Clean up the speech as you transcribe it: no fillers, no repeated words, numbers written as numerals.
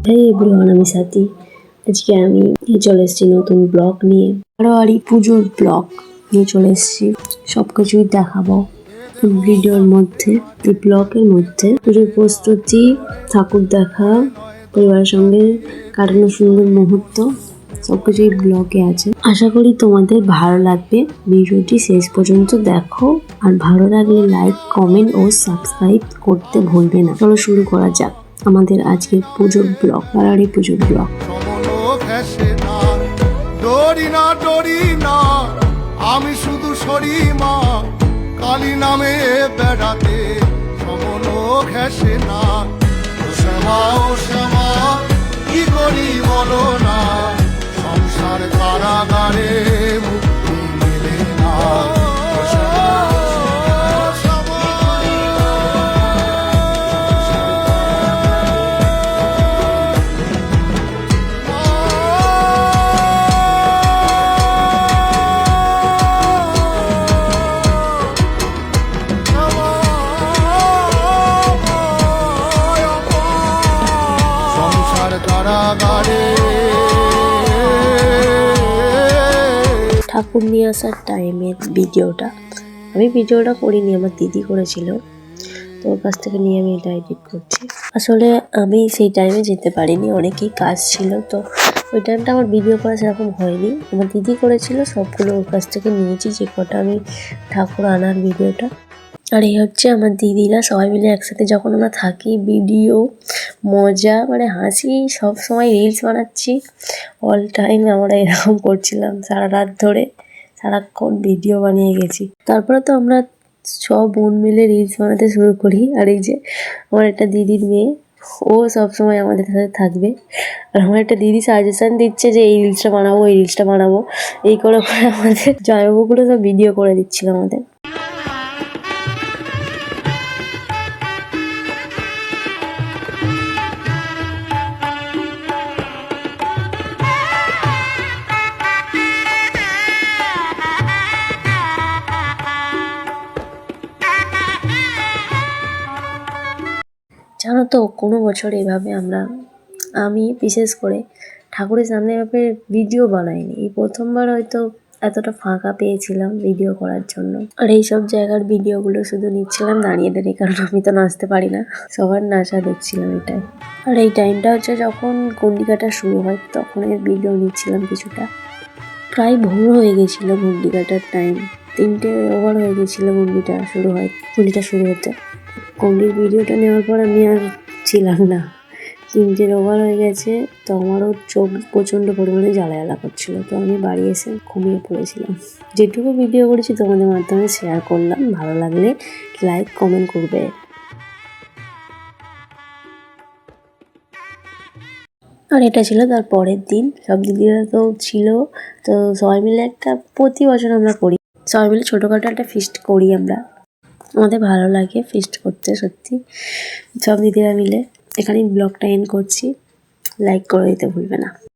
হেই everyone, আমি সাথী। আজকে আমি চলে এসেছি নতুন ব্লগ নিয়ে, বারোয়ারি পুজোর ব্লগ নিয়ে চলে এসেছি। সবকিছুই দেখাবো ভিডিওর মধ্যে, এই ব্লগের মধ্যে। পুজোর প্রস্তুতি, ঠাকুর দেখা, পরিবারের সঙ্গে কাটানো সুন্দর মুহূর্ত, সবকিছু এই ব্লগে আছে। আশা করি তোমাদের ভালো লাগবে। ভিডিওটি শেষ পর্যন্ত দেখো, আর ভালো লাগলে লাইক, কমেন্ট ও সাবস্ক্রাইব করতে ভুলবে না। চলো শুরু করা যাক আমাদের আজকের পুজোর ব্লগ, বারোয়ারি পুজোর ব্লগ। আমি শুধু সরি মা কালী নামে বেড়াতে, সমলো ঘেসে না। ও শ্যামা, ও শ্যামা, কি করি বলো না, সংসার কারাগারে মুক্তি মেলে না। ঠাকুর নিয়ে আসার টাইমের ভিডিওটা আমি করিনি, আমার দিদি করেছিল, তো ওর কাছ থেকে নিয়ে আমি এটা এডিট করছি। আসলে আমি সেই টাইমে যেতে পারিনি, অনেকেই কাজ ছিল, তো ওই টাইমটা আমার ভিডিও করা সেরকম হয়নি। আমার দিদি করেছিল, সবগুলো ওর কাছ থেকে নিয়েছি, যে কটা আমি ঠাকুর আনার ভিডিওটা। আর এই হচ্ছে আমার দিদিরা, সবাই মিলে একসাথে যখন আমরা থাকি, ভিডিও, মজা, মানে হাসি, সব সময় রিলস বানাচ্ছি। অল টাইম আমরা এরকম করছিলাম, সারা রাত ধরে সারাক্ষণ ভিডিও বানিয়ে গেছি। তারপরে তো আমরা সব বোন মিলে রিলস বানাতে শুরু করি। আর এই যে আমার একটা দিদির মেয়ে, ও সবসময় আমাদের সাথে থাকবে। আর আমার একটা দিদি সাজেশান দিচ্ছে যে এই রিলসটা বানাবো, এই রিলসটা বানাবো, এই করে করে আমাদের জয়বাবুগুলো সব ভিডিও করে দিচ্ছিল আমাদের। জানো তো, কোনো বছর এভাবে আমি বিশেষ করে ঠাকুরের সামনে এভাবে ভিডিও বানাইনি। এই প্রথমবার হয়তো এতটা ফাঁকা পেয়েছিলাম ভিডিও করার জন্য। আর এইসব জায়গার ভিডিওগুলো শুধু নিচ্ছিলাম দাঁড়িয়ে দাঁড়িয়ে, কারণ আমি তো নাচতে পারি না, সবার নাচা দেখছিলাম এটাই। আর এই টাইমটা হচ্ছে যখন গন্ডি কাটা শুরু হয়, তখন এর ভিডিও নিচ্ছিলাম কিছুটা। প্রায় ভোর হয়ে গেছিলো গন্ডি কাটার টাইম, 3টে ওভার হয়ে গেছিলো গন্ডিটা শুরু হতে। গন্ডির ভিডিওটা নেওয়ার পর আমি আর ছিলাম না, 3টের ওভার হয়ে গেছে, তো আমারও চোখ প্রচণ্ড পরিমাণে জ্বালা করছিলো, তো আমি বাড়ি এসে ঘুমিয়ে পড়েছিলাম। যেটুকু ভিডিও করেছি তোমাদের মাধ্যমে শেয়ার করলাম, ভালো লাগলে লাইক, কমেন্ট করবে। আর এটা ছিল তার পরের দিন, সব দিদিরা তো ছিল, তো সবাই মিলে একটা, প্রতি বছর আমরা করি, সবাই মিলে ছোটোখাটো একটা ফিস্ট করি আমরা। আমাদের ভালো লাগে ফিস্ট করতে, সত্যি, সব দিদিরা মিলে। এখানেই ব্লগটা এন্ড করছি, লাইক করে দিতে ভুলবে না।